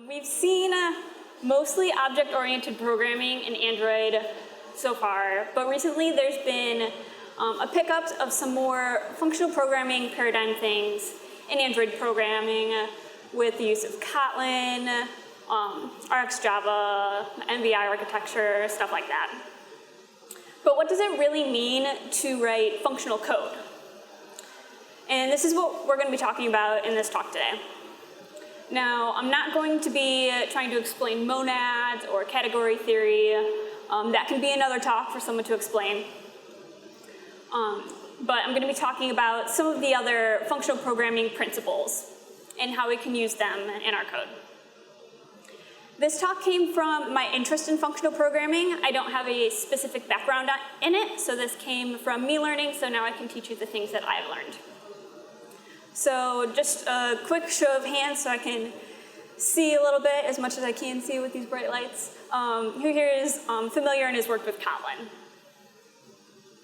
We've seen mostly object-oriented programming in Android so far, but recently there's been a pickup of some more functional programming paradigm things in Android programming with the use of Kotlin, RxJava, MVI architecture, stuff like that. But what does it really mean to write functional code? And this is what we're going to be talking about in this talk today. Now, I'm not going to be trying to explain monads or category theory. That can be another talk for someone to explain. But I'm going to be talking about some of the other functional programming principles and how we can use them in our code. This talk came from my interest in functional programming. I don't have a specific background in it, so this came from me learning, so now I can teach you the things that I've learned. So just a quick show of hands so I can see a little bit, as much as I can see with these bright lights. Who here is familiar and has worked with Kotlin?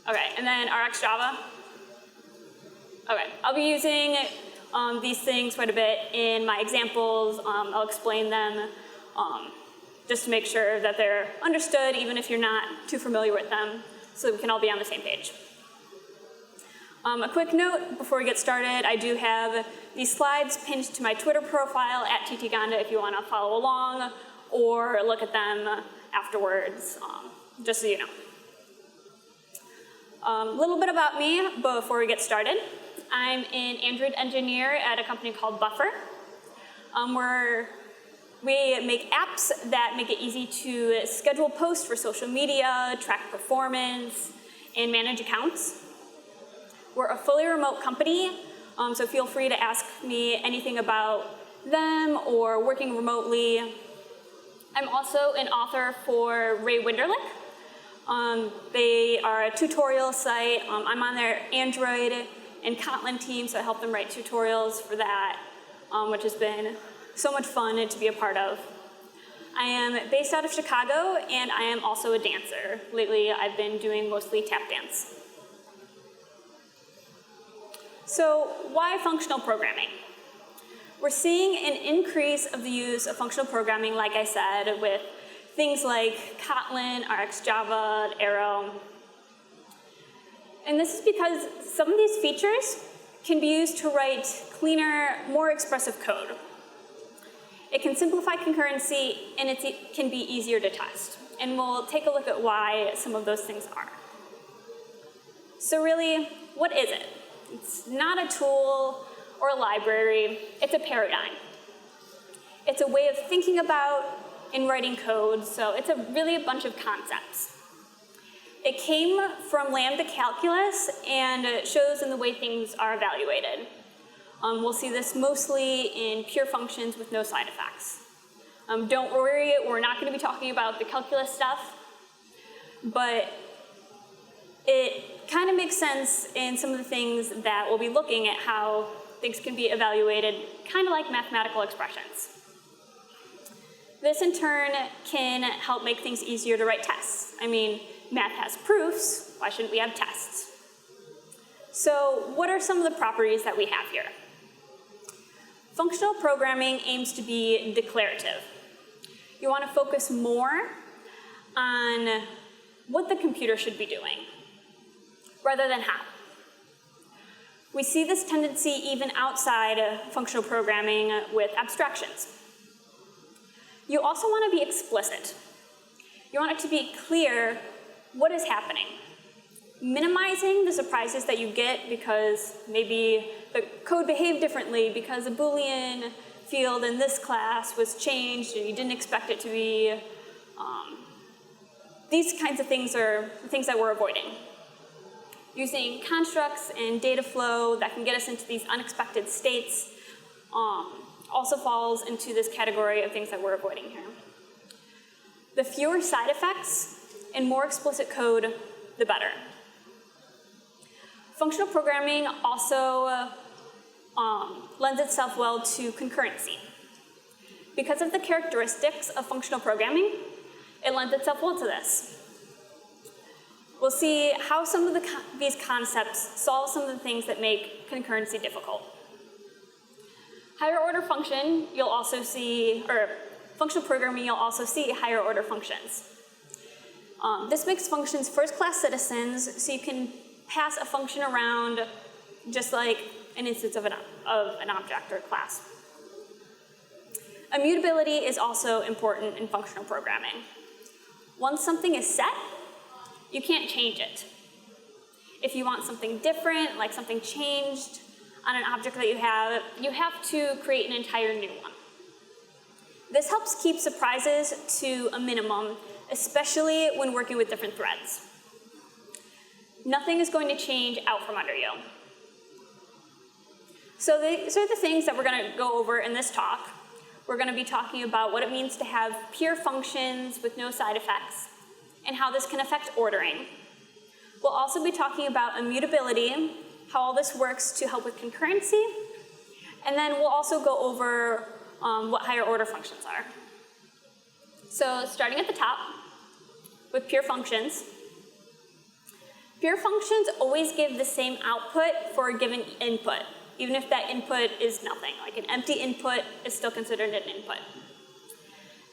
Okay, and then RxJava? Okay, I'll be using these things quite a bit in my examples. I'll explain them just to make sure that they're understood, even if you're not too familiar with them, so we can all be on the same page. A quick note before we get started, I do have these slides pinned to my Twitter profile at @ttgonda if you want to follow along or look at them afterwards, just so you know. A little bit about me before we get started. I'm an Android engineer at a company called Buffer, where we make apps that make it easy to schedule posts for social media, track performance, and manage accounts. We're a fully remote company, so feel free to ask me anything about them or working remotely. I'm also an author for Ray Winderlich. They are a tutorial site. I'm on their Android and Kotlin team, so I help them write tutorials for that, which has been so much fun to be a part of. I am based out of Chicago, and I am also a dancer. Lately, I've been doing mostly tap dance. So why functional programming? We're seeing an increase of the use of functional programming, like I said, with things like Kotlin, RxJava, Arrow. And this is because some of these features can be used to write cleaner, more expressive code. It can simplify concurrency, and it can be easier to test. And we'll take a look at why some of those things are. So really, what is it? It's not a tool or a library, it's a paradigm. It's a way of thinking about and writing code, so it's really a bunch of concepts. It came from lambda calculus, and it shows in the way things are evaluated. We'll see this mostly in pure functions with no side effects. Don't worry, we're not going to be talking about the calculus stuff, but it kind of makes sense in some of the things that we'll be looking at how things can be evaluated, kind of like mathematical expressions. This in turn can help make things easier to write tests. I mean, math has proofs, why shouldn't we have tests? So what are some of the properties that we have here? Functional programming aims to be declarative. You want to focus more on what the computer should be doing, rather than how. We see this tendency even outside of functional programming with abstractions. You also want to be explicit. You want it to be clear what is happening, minimizing the surprises that you get because maybe the code behaved differently because a Boolean field in this class was changed and you didn't expect it to be. These kinds of things are the things that we're avoiding. Using constructs and data flow that can get us into these unexpected states also falls into this category of things that we're avoiding here. The fewer side effects and more explicit code, the better. Functional programming also lends itself well to concurrency. Because of the characteristics of functional programming, it lends itself well to this. We'll see how some of these concepts solve some of the things that make concurrency difficult. Higher order function, you'll also see, or functional programming, you'll also see higher order functions. This makes functions first-class citizens, so you can pass a function around just like an instance of an object or class. Immutability is also important in functional programming. Once something is set, you can't change it. If you want something different, like something changed on an object that you have to create an entire new one. This helps keep surprises to a minimum, especially when working with different threads. Nothing is going to change out from under you. So these are the things that we're going to go over in this talk. We're going to be talking about what it means to have pure functions with no side effects, and how this can affect ordering. We'll also be talking about immutability, how all this works to help with concurrency, and then we'll also go over what higher order functions are. So starting at the top with pure functions. Pure functions always give the same output for a given input, even if that input is nothing. Like an empty input is still considered an input.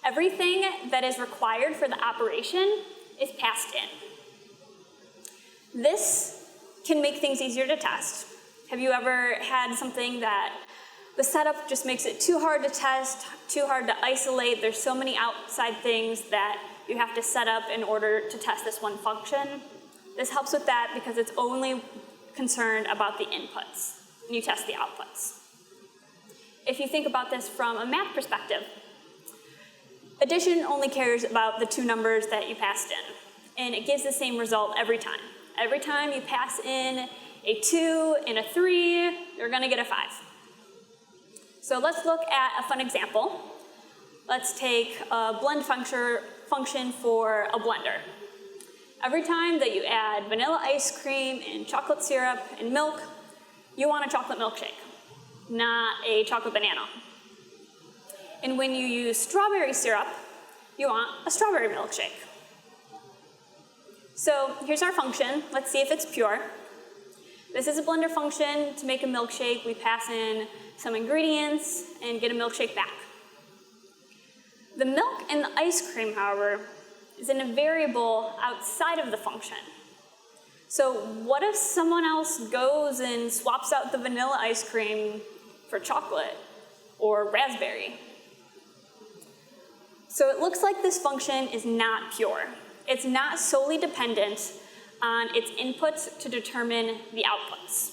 Everything that is required for the operation is passed in. This can make things easier to test. Have you ever had something that the setup just makes it too hard to test, too hard to isolate? There's so many outside things that you have to set up in order to test this one function. This helps with that because it's only concerned about the inputs, and you test the outputs. If you think about this from a math perspective, addition only cares about the two numbers that you passed in, and it gives the same result every time. Every time you pass in a 2 and a 3, you're going to get a 5. So let's look at a fun example. Let's take a blend function for a blender. Every time that you add vanilla ice cream and chocolate syrup and milk, you want a chocolate milkshake, not a chocolate banana. And when you use strawberry syrup, you want a strawberry milkshake. So here's our function. Let's see if it's pure. This is a blender function. To make a milkshake, we pass in some ingredients and get a milkshake back. The milk and the ice cream, however, is in a variable outside of the function. So what if someone else goes and swaps out the vanilla ice cream for chocolate or raspberry? So it looks like this function is not pure. It's not solely dependent on its inputs to determine the outputs.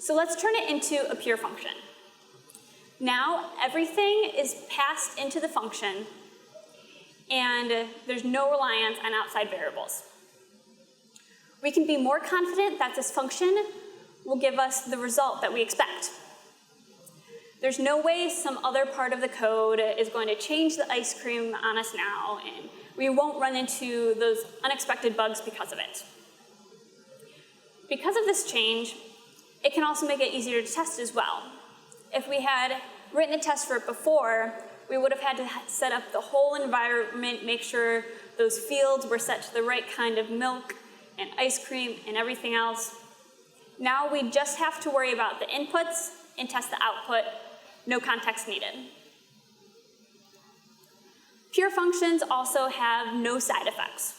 So let's turn it into a pure function. Now everything is passed into the function, and there's no reliance on outside variables. We can be more confident that this function will give us the result that we expect. There's no way some other part of the code is going to change the ice cream on us now, and we won't run into those unexpected bugs because of it. Because of this change, it can also make it easier to test as well. If we had written a test for it before, we would have had to set up the whole environment, make sure those fields were set to the right kind of milk and ice cream and everything else. Now we just have to worry about the inputs and test the output, no context needed. Pure functions also have no side effects.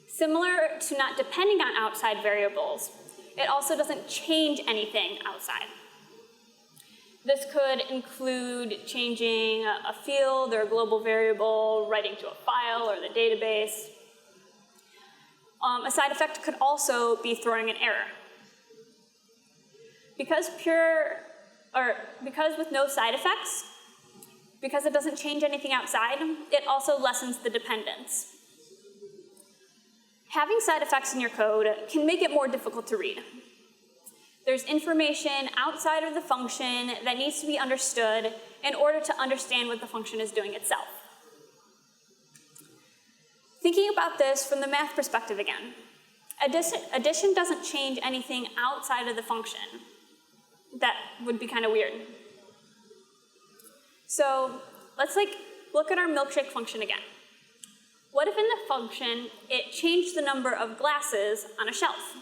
Similar to not depending on outside variables, it also doesn't change anything outside. This could include changing a field or a global variable, writing to a file or the database. A side effect could also be throwing an error. Because with no side effects, because it doesn't change anything outside, it also lessens the dependence. Having side effects in your code can make it more difficult to read. There's information outside of the function that needs to be understood in order to understand what the function is doing itself. Thinking about this from the math perspective again, addition doesn't change anything outside of the function. That would be kind of weird. So let's look at our milkshake function again. What if in the function it changed the number of glasses on a shelf?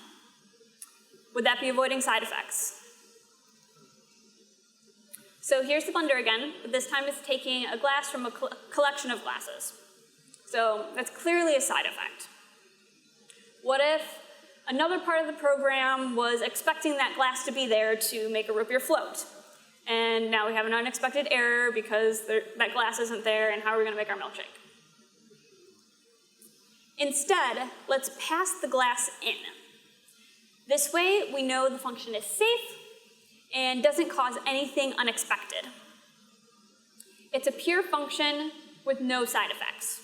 Would that be avoiding side effects? So here's the blender again, but this time it's taking a glass from a collection of glasses. So that's clearly a side effect. What if another part of the program was expecting that glass to be there to make a root beer float? And now we have an unexpected error because that glass isn't there, and how are we going to make our milkshake? Instead, let's pass the glass in. This way, we know the function is safe and doesn't cause anything unexpected. It's a pure function with no side effects.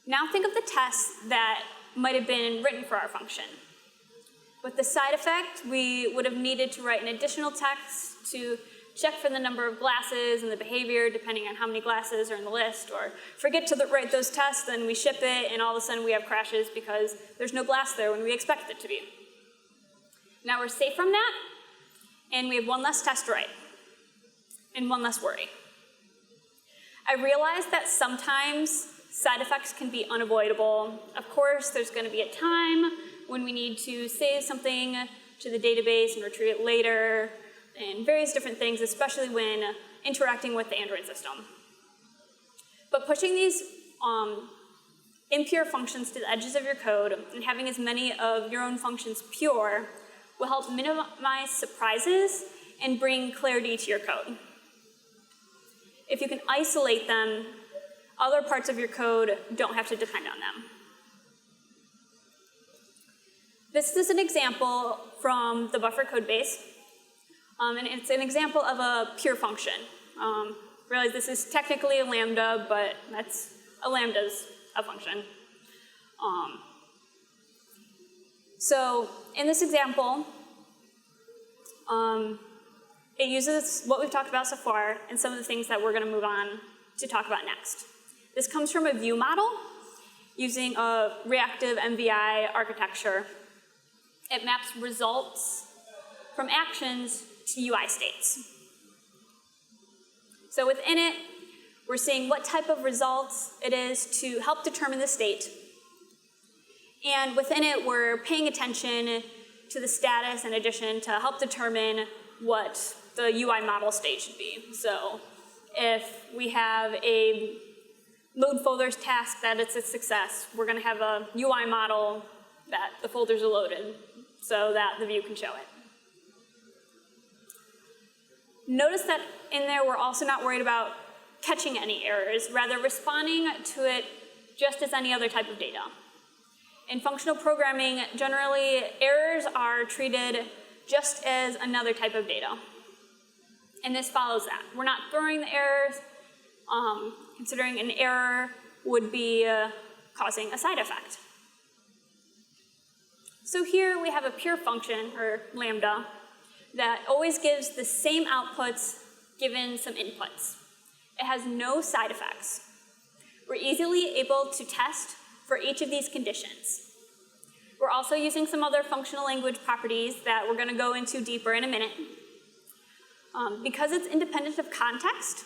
Now think of the tests that might have been written for our function. With the side effect, we would have needed to write an additional text to check for the number of glasses and the behavior depending on how many glasses are in the list, or forget to write those tests, then we ship it, and all of a sudden we have crashes because there's no glass there when we expect it to be. Now we're safe from that, and we have one less test to write, and one less worry. I realize that sometimes side effects can be unavoidable. Of course, there's going to be a time when we need to save something to the database and retrieve it later, and various different things, especially when interacting with the Android system. But pushing these impure functions to the edges of your code and having as many of your own functions pure will help minimize surprises and bring clarity to your code. If you can isolate them, other parts of your code don't have to depend on them. This is an example from the buffer code base. And it's an example of a pure function. Realize this is technically a lambda, but a lambda's a function. So in this example, it uses what we've talked about so far and some of the things that we're going to move on to talk about next. This comes from a view model using a reactive MVI architecture. It maps results from actions to UI states. So within it, we're seeing what type of results it is to help determine the state. And within it, we're paying attention to the status in addition to help determine what the UI model state should be. So if we have a load folders task that it's a success, we're going to have a UI model that the folders are loaded so that the view can show it. Notice that in there we're also not worried about catching any errors, rather responding to it just as any other type of data. In functional programming, generally errors are treated just as another type of data. And this follows that. We're not throwing the errors, considering an error would be causing a side effect. So here we have a pure function, or lambda, that always gives the same outputs given some inputs. It has no side effects. We're easily able to test for each of these conditions. We're also using some other functional language properties that we're going to go into deeper in a minute. Because it's independent of context,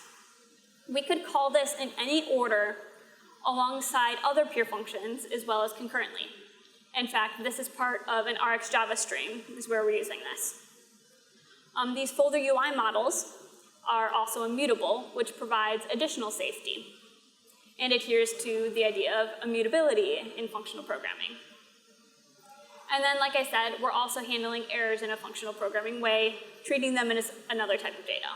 we could call this in any order alongside other pure functions as well as concurrently. In fact, this is part of an RxJava string, is where we're using this. These folder UI models are also immutable, which provides additional safety and adheres to the idea of immutability in functional programming. And then, like I said, we're also handling errors in a functional programming way, treating them as another type of data.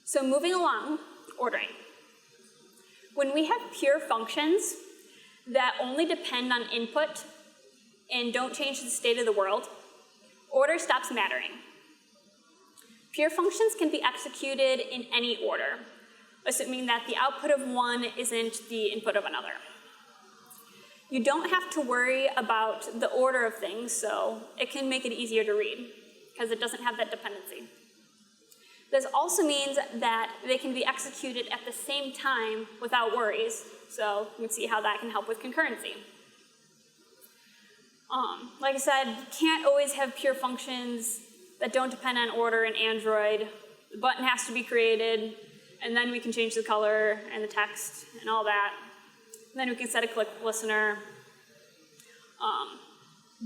So moving along, ordering. When we have pure functions that only depend on input and don't change the state of the world, order stops mattering. Pure functions can be executed in any order, assuming that the output of one isn't the input of another. You don't have to worry about the order of things, so it can make it easier to read, because it doesn't have that dependency. This also means that they can be executed at the same time without worries, so you can see how that can help with concurrency. Like I said, you can't always have pure functions that don't depend on order in Android. The button has to be created, and then we can change the color and the text and all that. And then we can set a click listener.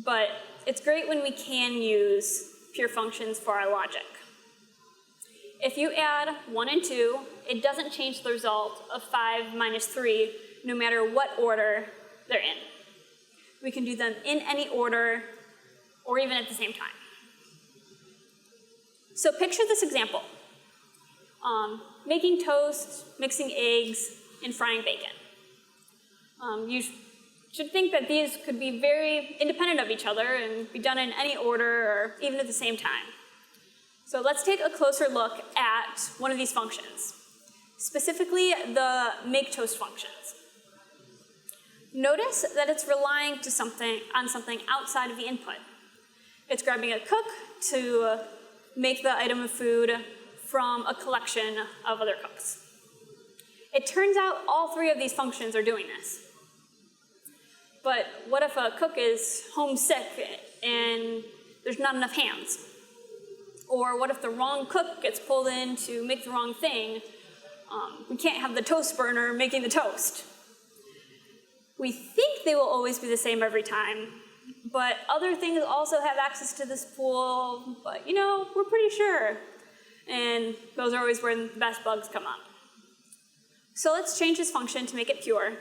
But it's great when we can use pure functions for our logic. If you add 1 and 2, it doesn't change the result of 5 minus 3, no matter what order they're in. We can do them in any order, or even at the same time. So picture this example. Making toast, mixing eggs, and frying bacon. You should think that these could be very independent of each other and be done in any order or even at the same time. So let's take a closer look at one of these functions, specifically the make toast functions. Notice that it's relying on something outside of the input. It's grabbing a cook to make the item of food from a collection of other cooks. It turns out all 3 of these functions are doing this. But what if a cook is homesick and there's not enough hands? Or what if the wrong cook gets pulled in to make the wrong thing? We can't have the toast burner making the toast. We think they will always be the same every time, but other things also have access to this pool, but we're pretty sure. And those are always where the best bugs come up. So let's change this function to make it pure.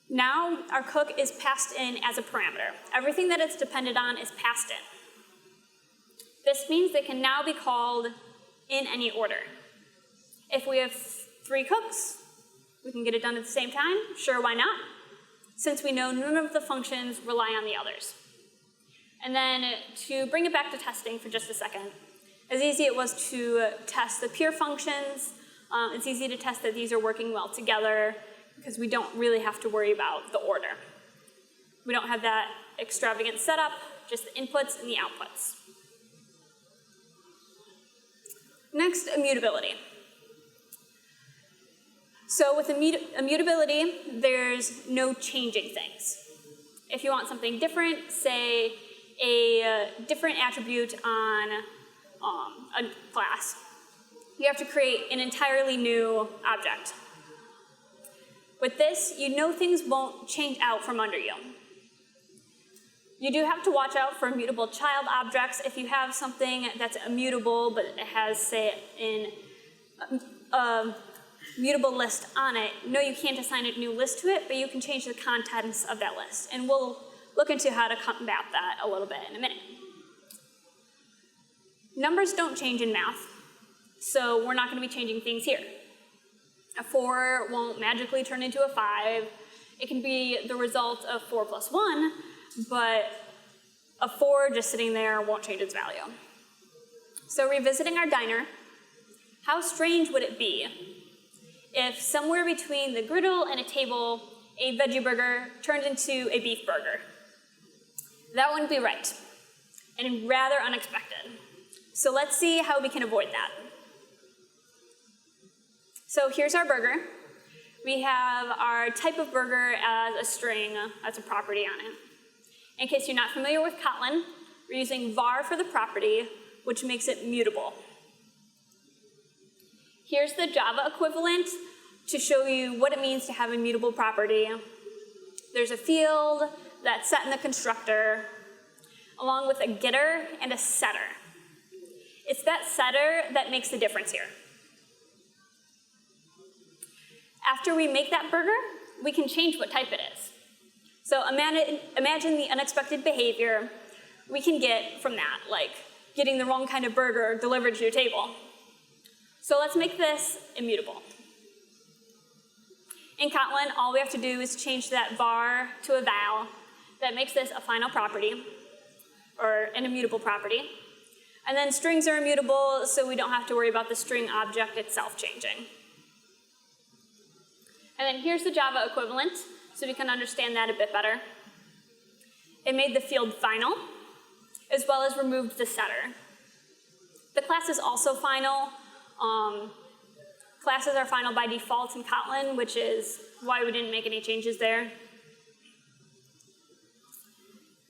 Now our cook is passed in as a parameter. Everything that it's dependent on is passed in. This means they can now be called in any order. If we have 3 cooks, we can get it done at the same time. Sure, why not? Since we know none of the functions rely on the others. And then to bring it back to testing for just a second, as easy it was to test the pure functions, it's easy to test that these are working well together because we don't really have to worry about the order. We don't have that extravagant setup, just the inputs and the outputs. Next, immutability. So with immutability, there's no changing things. If you want something different, say a different attribute on a class, you have to create an entirely new object. With this, you know things won't change out from under you. You do have to watch out for immutable child objects. If you have something that's immutable, but it has, say, a mutable list on it, no, you can't assign a new list to it, but you can change the contents of that list. And we'll look into how to combat that a little bit in a minute. Numbers don't change in math, so we're not going to be changing things here. A 4 won't magically turn into a 5. It can be the result of 4 plus 1, but a 4 just sitting there won't change its value. So revisiting our diner, how strange would it be if somewhere between the griddle and a table, a veggie burger turned into a beef burger? That wouldn't be right, and rather unexpected. So let's see how we can avoid that. So here's our burger. We have our type of burger as a string, that's a property on it. In case you're not familiar with Kotlin, we're using var for the property, which makes it mutable. Here's the Java equivalent to show you what it means to have a mutable property. There's a field that's set in the constructor, along with a getter and a setter. It's that setter that makes the difference here. After we make that burger, we can change what type it is. So imagine the unexpected behavior we can get from that, like getting the wrong kind of burger delivered to your table. So let's make this immutable. In Kotlin, all we have to do is change that var to a val. That makes this a final property, or an immutable property. And then strings are immutable, so we don't have to worry about the string object itself changing. And then here's the Java equivalent, so we can understand that a bit better. It made the field final, as well as removed the setter. The class is also final. Classes are final by default in Kotlin, which is why we didn't make any changes there.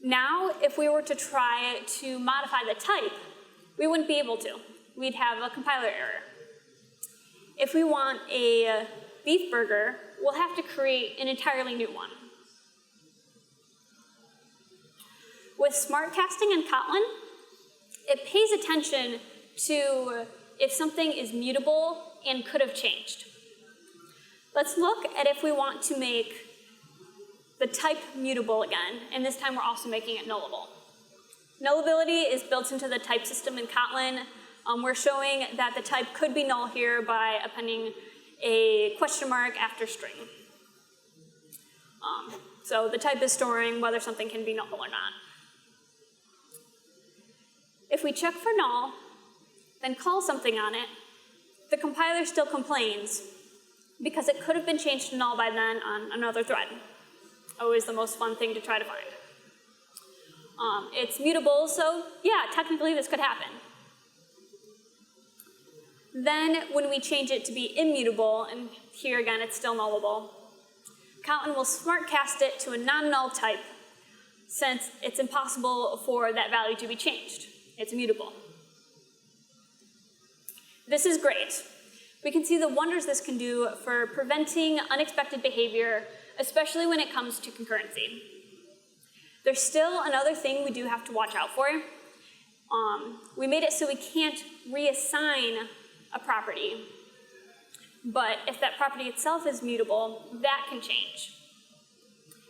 Now, if we were to try to modify the type, we wouldn't be able to. We'd have a compiler error. If we want a beef burger, we'll have to create an entirely new one. With smart casting in Kotlin, it pays attention to if something is mutable and could have changed. Let's look at if we want to make the type mutable again, and this time we're also making it nullable. Nullability is built into the type system in Kotlin. We're showing that the type could be null here by appending a question mark after string. So the type is storing whether something can be null or not. If we check for null, then call something on it, the compiler still complains because it could have been changed to null by then on another thread. Always the most fun thing to try to find. It's mutable, so yeah, technically this could happen. Then when we change it to be immutable, and here again it's still nullable, Kotlin will smart cast it to a non-null type since it's impossible for that value to be changed. It's immutable. This is great. We can see the wonders this can do for preventing unexpected behavior, especially when it comes to concurrency. There's still another thing we do have to watch out for. We made it so we can't reassign a property, but if that property itself is mutable, that can change.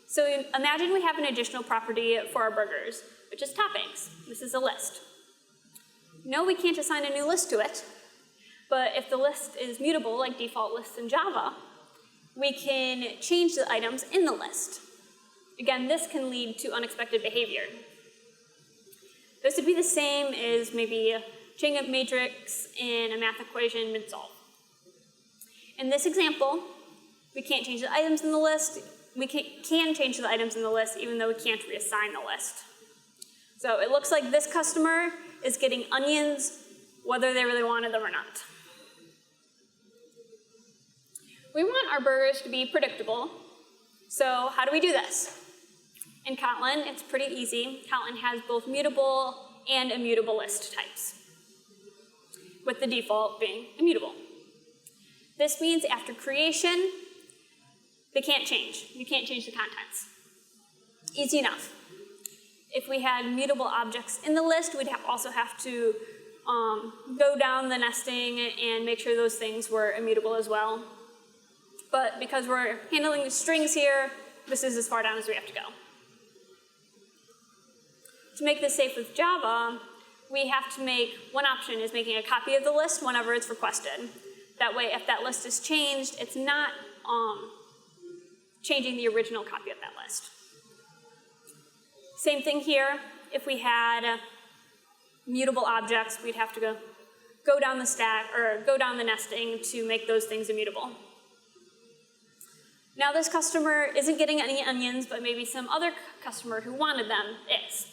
So imagine we have an additional property for our burgers, which is toppings. This is a list. No, we can't assign a new list to it, but if the list is mutable, like default lists in Java, we can change the items in the list. Again, this can lead to unexpected behavior. This would be the same as maybe changing a matrix in a math equation mid-solve. In this example, we can't change the items in the list. We can change the items in the list even though we can't reassign the list. So it looks like this customer is getting onions whether they really wanted them or not. We want our burgers to be predictable. So how do we do this? In Kotlin, it's pretty easy. Kotlin has both mutable and immutable list types, with the default being immutable. This means after creation, they can't change. You can't change the contents. Easy enough. If we had mutable objects in the list, we'd also have to go down the nesting and make sure those things were immutable as well. But because we're handling the strings here, this is as far down as we have to go. To make this safe with Java, we have to make, one option is making a copy of the list whenever it's requested. That way, if that list is changed, it's not changing the original copy of that list. Same thing here. If we had mutable objects, we'd have to go down the stack, or go down the nesting to make those things immutable. Now this customer isn't getting any onions, but maybe some other customer who wanted them is.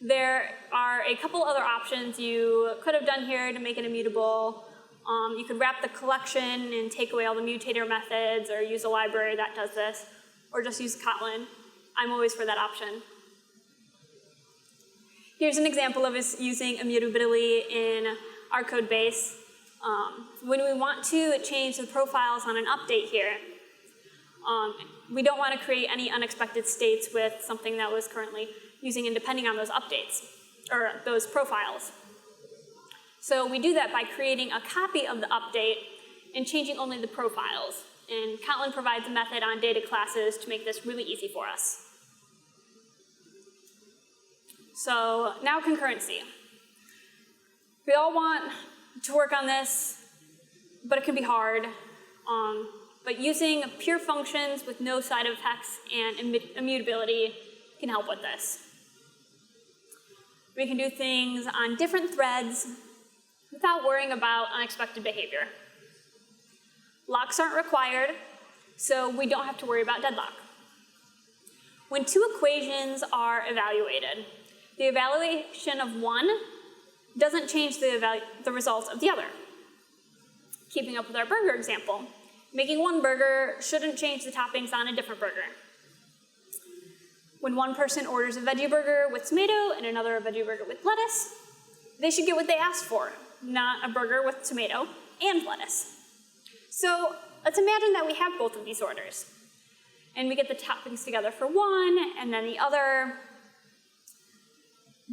There are a couple other options you could have done here to make it immutable. You could wrap the collection and take away all the mutator methods, or use a library that does this, or just use Kotlin. I'm always for that option. Here's an example of us using immutability in our code base. When we want to change the profiles on an update here, we don't want to create any unexpected states with something that was currently using and depending on those updates, or those profiles. So we do that by creating a copy of the update and changing only the profiles. And Kotlin provides a method on data classes to make this really easy for us. So now concurrency. We all want to work on this, but it can be hard. But using pure functions with no side effects and immutability can help with this. We can do things on different threads without worrying about unexpected behavior. Locks aren't required, so we don't have to worry about deadlock. When two equations are evaluated, the evaluation of one doesn't change the results of the other. Keeping up with our burger example, making one burger shouldn't change the toppings on a different burger. When one person orders a veggie burger with tomato and another a veggie burger with lettuce, they should get what they asked for, not a burger with tomato and lettuce. So let's imagine that we have both of these orders, and we get the toppings together for one and then the other.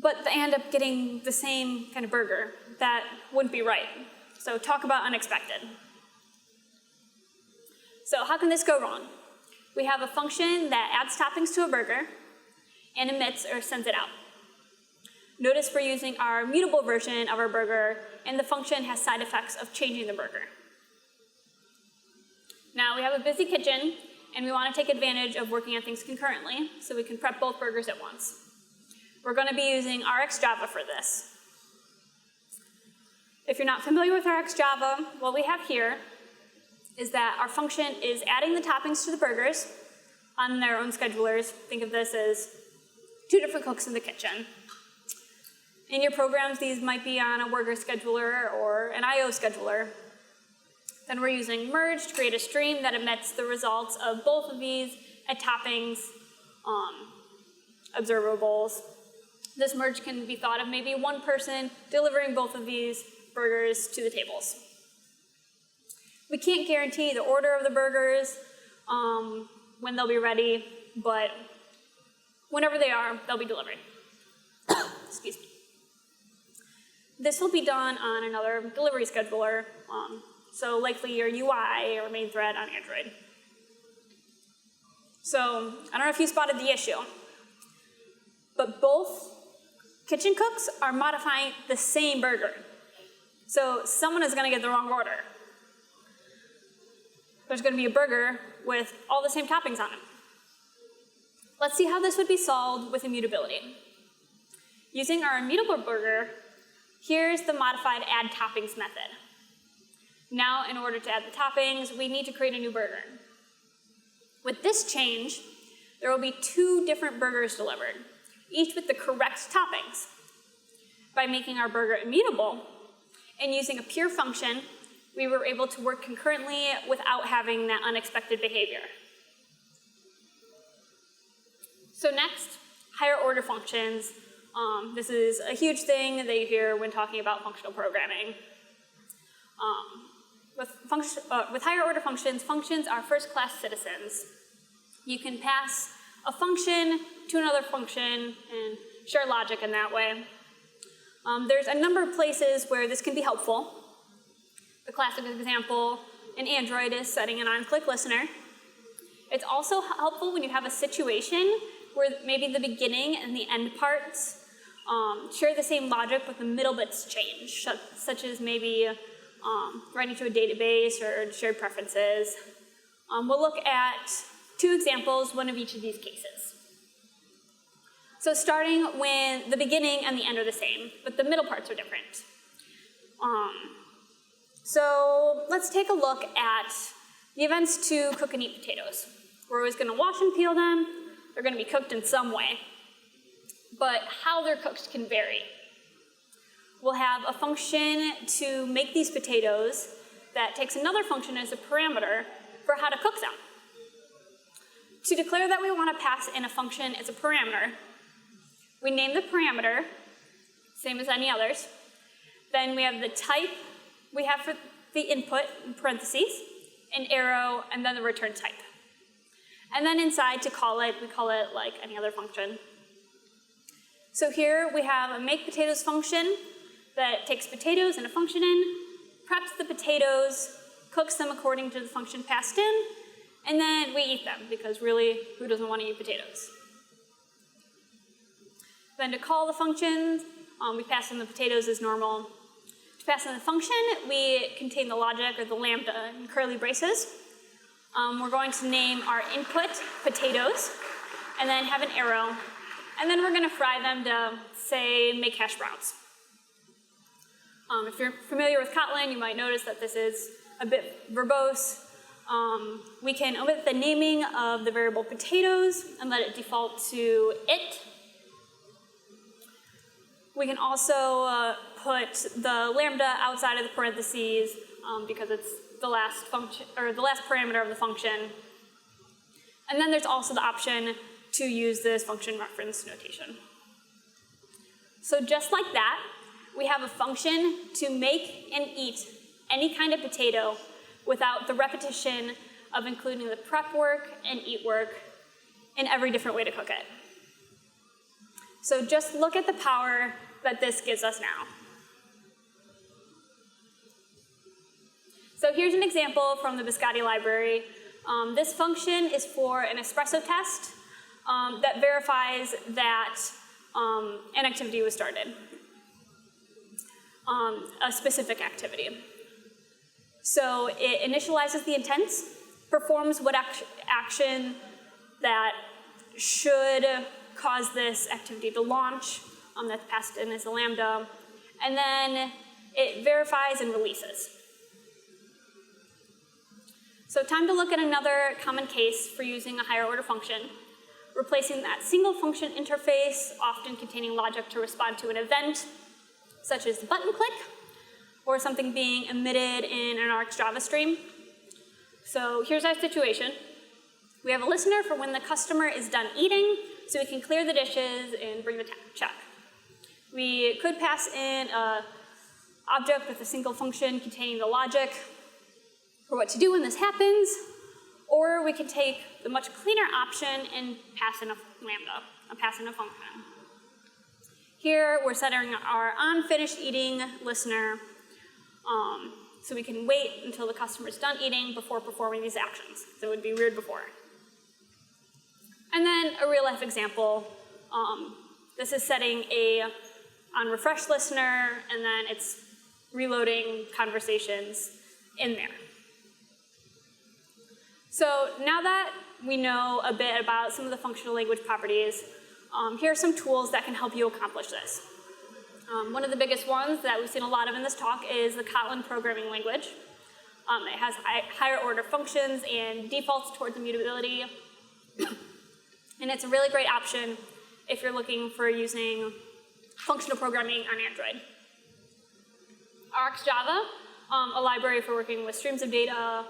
but they end up getting the same kind of burger. That wouldn't be right. So talk about unexpected. So how can this go wrong? We have a function that adds toppings to a burger and emits or sends it out. Notice we're using our mutable version of our burger, and the function has side effects of changing the burger. Now we have a busy kitchen, and we want to take advantage of working on things concurrently, so we can prep both burgers at once. We're going to be using RxJava for this. If you're not familiar with RxJava, what we have here is that our function is adding the toppings to the burgers on their own schedulers. Think of this as two different cooks in the kitchen. In your programs, these might be on a worker scheduler or an IO scheduler. Then we're using merge to create a stream that emits the results of both of these at toppings observables. This merge can be thought of maybe one person delivering both of these burgers to the tables. We can't guarantee the order of the burgers, when they'll be ready, but whenever they are, they'll be delivered. Excuse me. This will be done on another delivery scheduler, so likely your UI or main thread on Android. So I don't know if you spotted the issue, but both kitchen cooks are modifying the same burger. So someone is going to get the wrong order. There's going to be a burger with all the same toppings on it. Let's see how this would be solved with immutability. Using our immutable burger, here's the modified add toppings method. Now, in order to add the toppings, we need to create a new burger. With this change, there will be two different burgers delivered, each with the correct toppings. By making our burger immutable and using a pure function, we were able to work concurrently without having that unexpected behavior. So next, higher order functions. This is a huge thing that you hear when talking about functional programming. With higher order functions, functions are first-class citizens. You can pass a function to another function and share logic in that way. There's a number of places where this can be helpful. The classic example in Android is setting an on-click listener. It's also helpful when you have a situation where maybe the beginning and the end parts share the same logic, but the middle bits change, such as maybe writing to a database or shared preferences. We'll look at two examples, one of each of these cases. So starting when the beginning and the end are the same, but the middle parts are different. So let's take a look at the events to cook and eat potatoes. We're always going to wash and peel them. They're going to be cooked in some way. But how they're cooked can vary. We'll have a function to make these potatoes that takes another function as a parameter for how to cook them. To declare that we want to pass in a function as a parameter, we name the parameter, same as any others. Then we have the type we have for the input, in parentheses, an arrow, and then the return type. And then inside to call it, we call it like any other function. So here we have a make potatoes function that takes potatoes and a function in, preps the potatoes, cooks them according to the function passed in, and then we eat them, because really, who doesn't want to eat potatoes? Then to call the functions, we pass in the potatoes as normal. To pass in the function, we contain the logic or the lambda in curly braces. We're going to name our input potatoes, and then have an arrow. And then we're going to fry them to, say, make hash browns. If you're familiar with Kotlin, you might notice that this is a bit verbose. We can omit the naming of the variable potatoes and let it default to it. We can also put the lambda outside of the parentheses because it's the last function or the last parameter of the function. And then there's also the option to use this function reference notation. So just like that, we have a function to make and eat any kind of potato without the repetition of including the prep work and eat work in every different way to cook it. So just look at the power that this gives us now. So here's an example from the Biscotti library. This function is for an espresso test that verifies that an activity was started, a specific activity. So it initializes the intents, performs what action that should cause this activity to launch, that's passed in as a lambda, and then it verifies and releases. So time to look at another common case for using a higher order function, replacing that single function interface, often containing logic to respond to an event, such as the button click, or something being emitted in an RxJava stream. So here's our situation. We have a listener for when the customer is done eating, so we can clear the dishes and bring the check. We could pass in an object with a single function containing the logic for what to do when this happens, or we can take the much cleaner option and pass in a lambda, pass in a function. Here, we're setting our unfinished eating listener, so we can wait until the customer's done eating before performing these actions. So it would be weird before. And then a real life example. This is setting a onRefresh listener, and then it's reloading conversations in there. So now that we know a bit about some of the functional language properties, here are some tools that can help you accomplish this. One of the biggest ones that we've seen a lot of in this talk is the Kotlin programming language. It has higher order functions and defaults towards immutability. And it's a really great option if you're looking for using functional programming on Android. RxJava, a library for working with streams of data,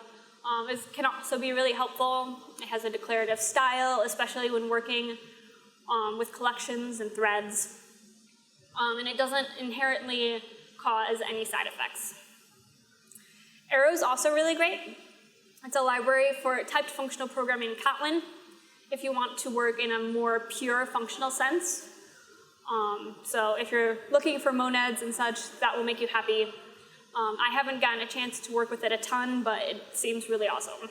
can also be really helpful. It has a declarative style, especially when working with collections and threads. And it doesn't inherently cause any side effects. Arrow is also really great. It's a library for typed functional programming in Kotlin if you want to work in a more pure functional sense. So if you're looking for monads and such, that will make you happy. I haven't gotten a chance to work with it a ton, but it seems really awesome.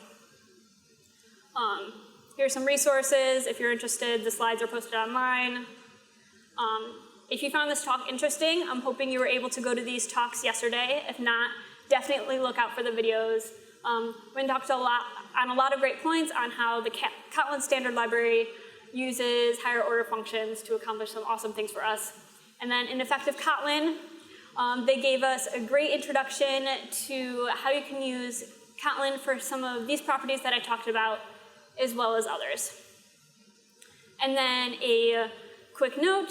Here's some resources. If you're interested, the slides are posted online. If you found this talk interesting, I'm hoping you were able to go to these talks yesterday. If not, definitely look out for the videos. We talked on a lot of great points on how the Kotlin standard library uses higher order functions to accomplish some awesome things for us. And then in Effective Kotlin, they gave us a great introduction to how you can use Kotlin for some of these properties that I talked about, as well as others. And then a quick note,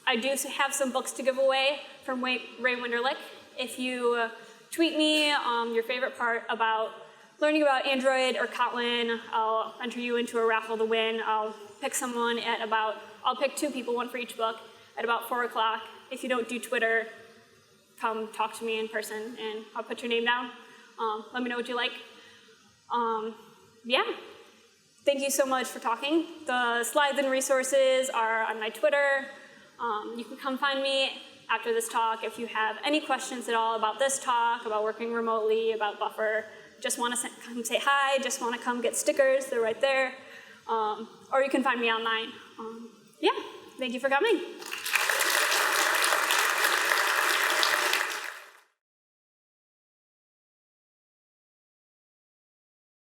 I do have some books to give away from Ray Winderlich. If you tweet me your favorite part about learning about Android or Kotlin, I'll enter you into a raffle to win. I'll pick someone at I'll pick 2 people, 1 for each book, at about 4 o'clock. If you don't do Twitter, come talk to me in person and I'll put your name down. Let me know what you like. Yeah. Thank you so much for talking. The slides and resources are on my Twitter. You can come find me after this talk if you have any questions at all about this talk, about working remotely, about Buffer. Just want to come say hi, just want to come get stickers, they're right there. Or you can find me online. Yeah, thank you for coming.